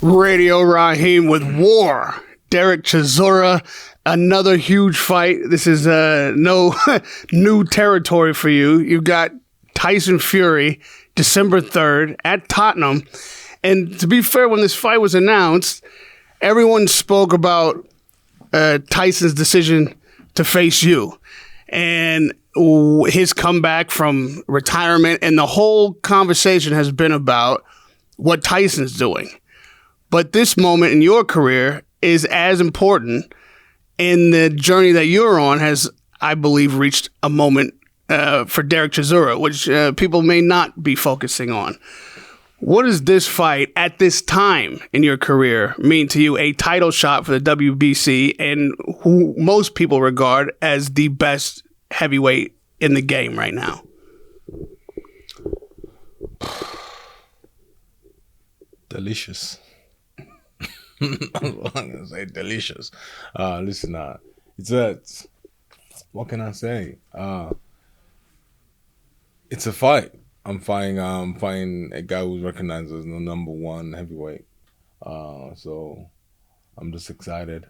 Radio Rahim with War. Dereck Chisora, another huge fight. This is no new territory for you. You've got Tyson Fury, December 3rd at Tottenham. And to be fair, when this fight was announced, everyone spoke about Tyson's decision to face you and his comeback from retirement. And the whole conversation has been about what Tyson's doing. But this moment in your career is as important, and the journey that you're on has, I believe, reached a moment for Dereck Chisora, which people may not be focusing on. What does this fight at this time in your career mean to you? A title shot for the WBC and who most people regard as the best heavyweight in the game right now. Delicious. I'm gonna say delicious. Listen, it's what can I say? It's a fight. I'm fighting a guy who's recognized as the #1 heavyweight. So I'm just excited.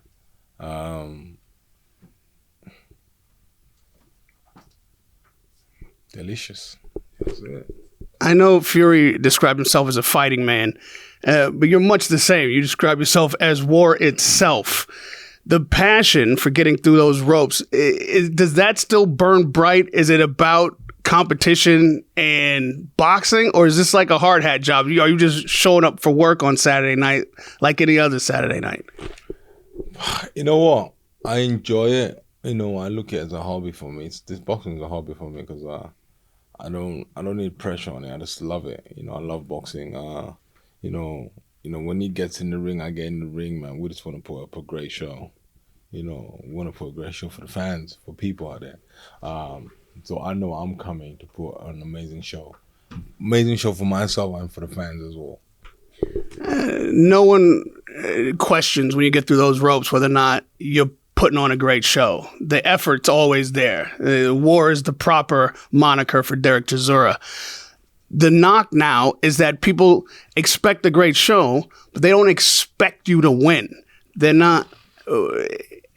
Delicious. That's it. I know Fury described himself as a fighting man, but you're much the same. You describe yourself as war itself. The passion for getting through those ropes, does that still burn bright? Is it about competition and boxing, or is this like a hard hat job? Are you just showing up for work on Saturday night like any other Saturday night? You know what? I enjoy it. You know, I look at it as a hobby for me. This boxing is a hobby for me because I don't need pressure on it. I just love it. You know, I love boxing. You know, when he gets in the ring, I get in the ring, man. We just want to put up a great show. You know, we want to put a great show for the fans, for people out there. So I know I'm coming to put an amazing show. Amazing show for myself and for the fans as well. No one questions when you get through those ropes whether or not you're putting on a great show. The effort's always there. War is the proper moniker for Dereck Chisora. The knock now is that people expect a great show, but they don't expect you to win. They're not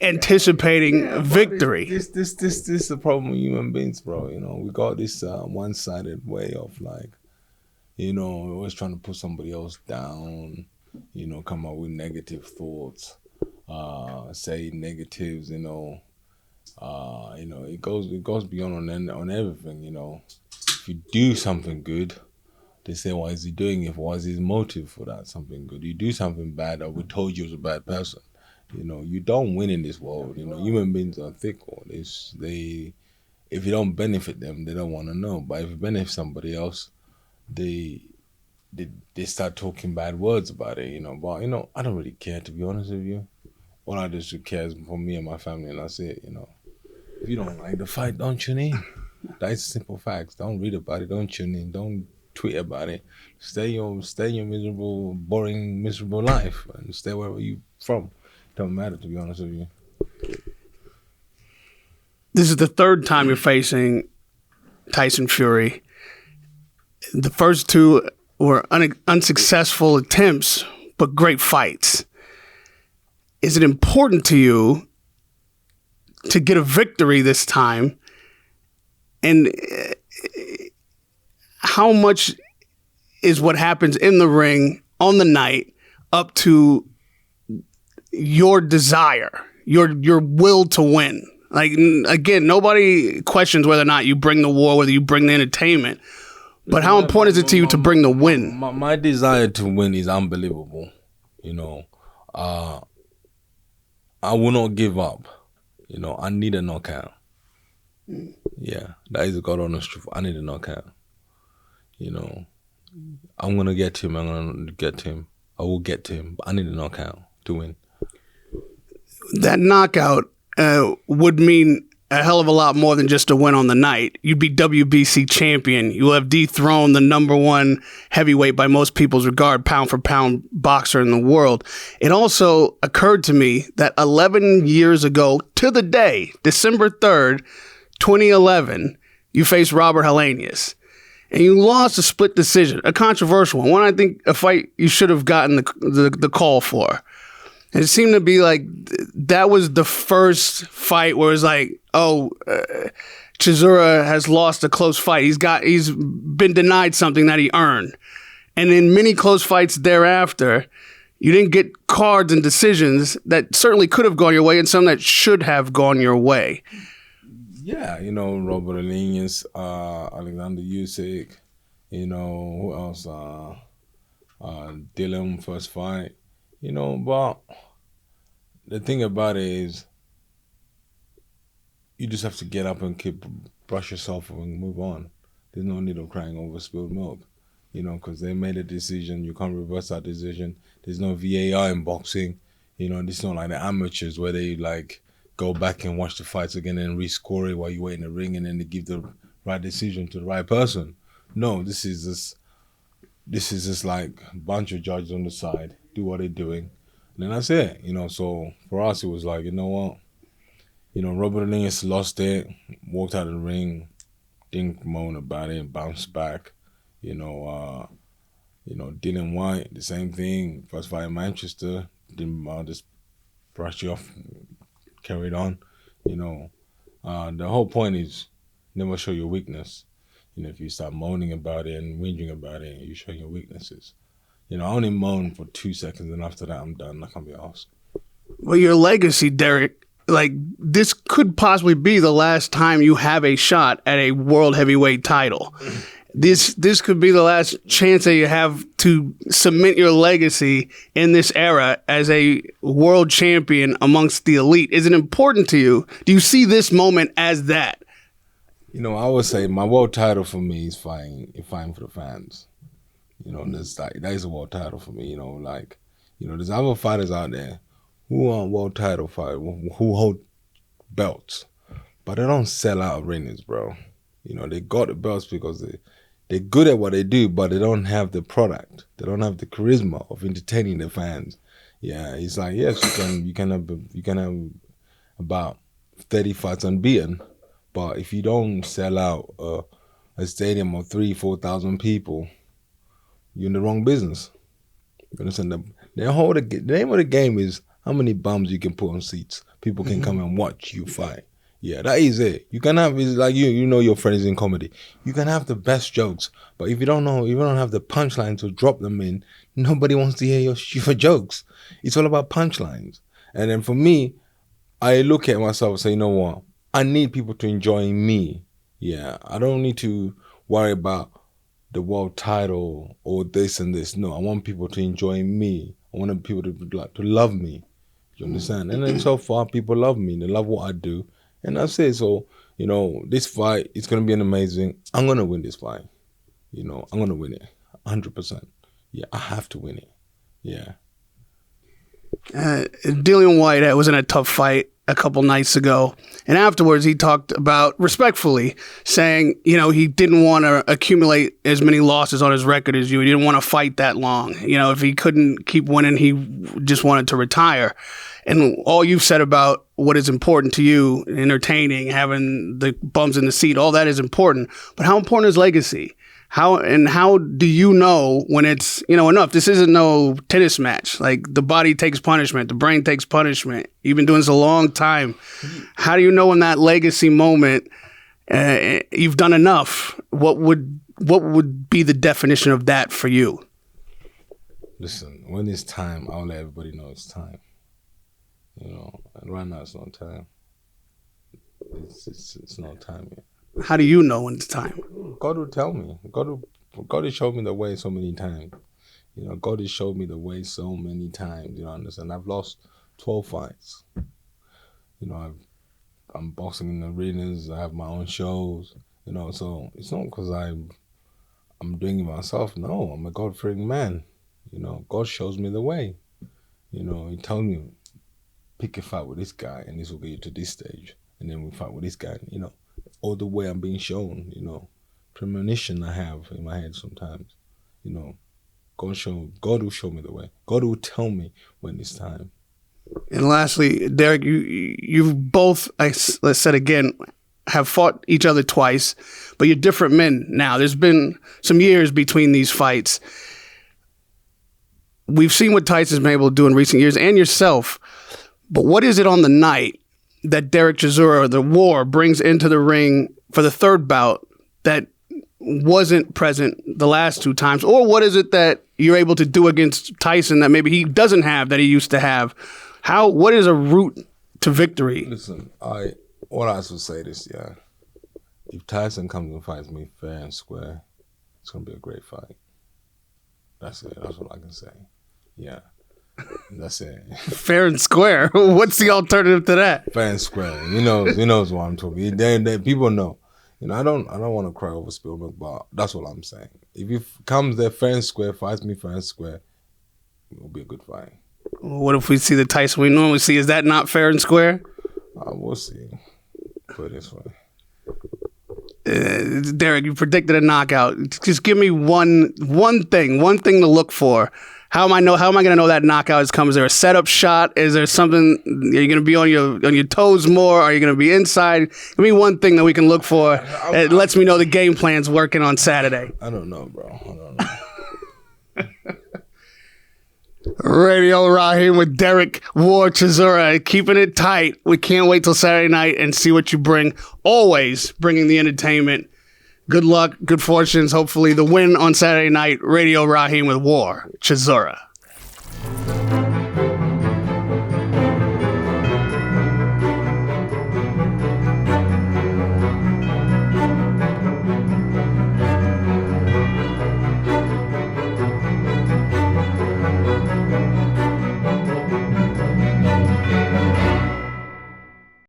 anticipating victory. This is the problem with human beings, bro. You know, we got this one-sided way of like, you know, we're always trying to put somebody else down, you know, come up with negative thoughts, say negatives, you know, it goes beyond on everything, you know. If you do something good, they say, why is he doing it? What is his motive for that something good? You do something bad, or we told you was a bad person. You know, you don't win in this world. You know, human beings are fickle. If you don't benefit them, they don't want to know. But if you benefit somebody else, they start talking bad words about it. You know, but you know, I don't really care, to be honest with you. All I just care is for me and my family, and that's it. You know, if you don't like the fight, don't tune in. That's simple facts. Don't read about it. Don't tune in. Don't tweet about it. Stay your miserable, boring, miserable life, and stay wherever you from. Don't matter, to be honest with you. This is the third time you're facing Tyson Fury. The first two were unsuccessful attempts, but great fights. Is it important to you to get a victory this time? And how much is what happens in the ring on the night up to your desire, your will to win? Like, again, nobody questions whether or not you bring the war, whether you bring the entertainment. But how important is it to you to bring the win? My desire to win is unbelievable. You know, I will not give up. You know, I need a knockout. Yeah, that is the God honest truth. I need a knockout. You know, I'm going to get to him. I'm going to get to him. I will get to him. But I need a knockout to win. That knockout would mean a hell of a lot more than just a win on the night. You'd be WBC champion. You will have dethroned the #1 heavyweight by most people's regard, pound for pound boxer in the world. It also occurred to me that 11 years ago to the day, December 3rd, 2011, you faced Robert Helenius. and you lost a split decision, a controversial one I think a fight you should have gotten the call for. And it seemed to be like that was the first fight where it's like, Chisora has lost a close fight. He's been denied something that he earned. And in many close fights thereafter, you didn't get cards and decisions that certainly could have gone your way and some that should have gone your way. Yeah, Robert Alenius, Alexander Usyk, who else? Dylan first fight, but the thing about it is you just have to get up and brush yourself and move on. There's no need of crying over spilled milk, because they made a decision. You can't reverse that decision. There's no VAR in boxing. It's not like the amateurs where they go back and watch the fights again and rescore it while you wait in the ring and then they give the right decision to the right person. No, this is just like a bunch of judges on the side, do what they're doing, and then that's it. So for us it was like, you know what? Robert Alenius lost it, walked out of the ring, didn't moan about it, bounced back. Dylan White, the same thing. First fight in Manchester, didn't just brush you off, carried on. The whole point is never show your weakness. If you start moaning about it and whinging about it, you show your weaknesses. I only moan for 2 seconds, and after that, I'm done. I can't be asked. Well, your legacy, Dereck, this could possibly be the last time you have a shot at a world heavyweight title. This could be the last chance that you have to cement your legacy in this era as a world champion amongst the elite. Is it important to you? Do you see this moment as that? I would say my world title for me is fighting for the fans. That is a world title for me. There's other fighters out there who are world title fighters, who hold belts, but they don't sell out arenas, bro. They got the belts because they're good at what they do, but they don't have the product. They don't have the charisma of entertaining the fans. Yeah, it's like, yes, you can have about 30 fights unbeaten, but if you don't sell out a stadium of 3,000-4,000 people, you're in the wrong business. You understand? The name of the game is how many bums you can put on seats. People can come and watch you fight. Yeah, that is it. You can have, it's like your friends in comedy. You can have the best jokes, but if you don't have the punchline to drop them in, nobody wants to hear your jokes. It's all about punchlines. And then for me, I look at myself and say, you know what? I need people to enjoy me. Yeah, I don't need to worry about the world title or this and this. No, I want people to enjoy me. I want people to love me. You understand? And then so far, people love me. They love what I do. And that's it. So, this fight, it's going to be amazing. I'm going to win this fight. I'm going to win it. 100%. Yeah, I have to win it. Yeah. Dillian White was in a tough fight a couple nights ago. And afterwards, he talked about, respectfully, saying, he didn't want to accumulate as many losses on his record as you. He didn't want to fight that long. If he couldn't keep winning, he just wanted to retire. And all you've said about what is important to you, entertaining, having the bums in the seat, all that is important. But how important is legacy? How do you know when it's, enough? This isn't no tennis match. Like, the body takes punishment. The brain takes punishment. You've been doing this a long time. How do you know in that legacy moment you've done enough? What would be the definition of that for you? Listen, when it's time, I'll let everybody know it's time. And right now it's not time. It's not time yet. How do you know when it's time? God will tell me. God has showed me the way so many times. God has showed me the way so many times. Understand? I've lost 12 fights. I'm boxing in arenas. I have my own shows. So it's not because I'm doing it myself. No, I'm a God-fearing man. God shows me the way. He tells me, pick a fight with this guy, and this will get you to this stage, and then we fight with this guy. All the way I'm being shown, premonition I have in my head sometimes. God will show me the way. God will tell me when it's time. And lastly, Dereck, you've both, let's said again, have fought each other twice, but you're different men now. There's been some years between these fights. We've seen what Tyson's been able to do in recent years, and yourself. But what is it on the night that Dereck Chisora, the War, brings into the ring for the third bout that wasn't present the last two times? Or what is it that you're able to do against Tyson that maybe he doesn't have that he used to have? What is a route to victory? Listen, what I would say this, yeah. If Tyson comes and fights me fair and square, it's gonna be a great fight. That's it. That's what I can say. Yeah. That's it. Fair and square. What's the alternative to that? Fair and square. You knows what I'm talking. People know. I don't want to cry over spilled milk, but that's what I'm saying. If he comes there fair and square, fights me fair and square, it will be a good fight. What if we see the Tyson we normally see? Is that not fair and square? We'll see. Put it this way. Dereck, you predicted a knockout. Just give me one thing to look for. How am I going to know that knockout is coming? Is there a setup shot? Is there something? Are you going to be on your toes more? Are you going to be inside? Give me one thing that we can look for. It lets me know the game plan's working on Saturday. I don't know, bro. I don't know. Radio Rahim with Dereck War Chisora, keeping it tight. We can't wait till Saturday night and see what you bring. Always bringing the entertainment. Good luck, good fortunes. Hopefully the win on Saturday night. Radio Rahim with War Chisora.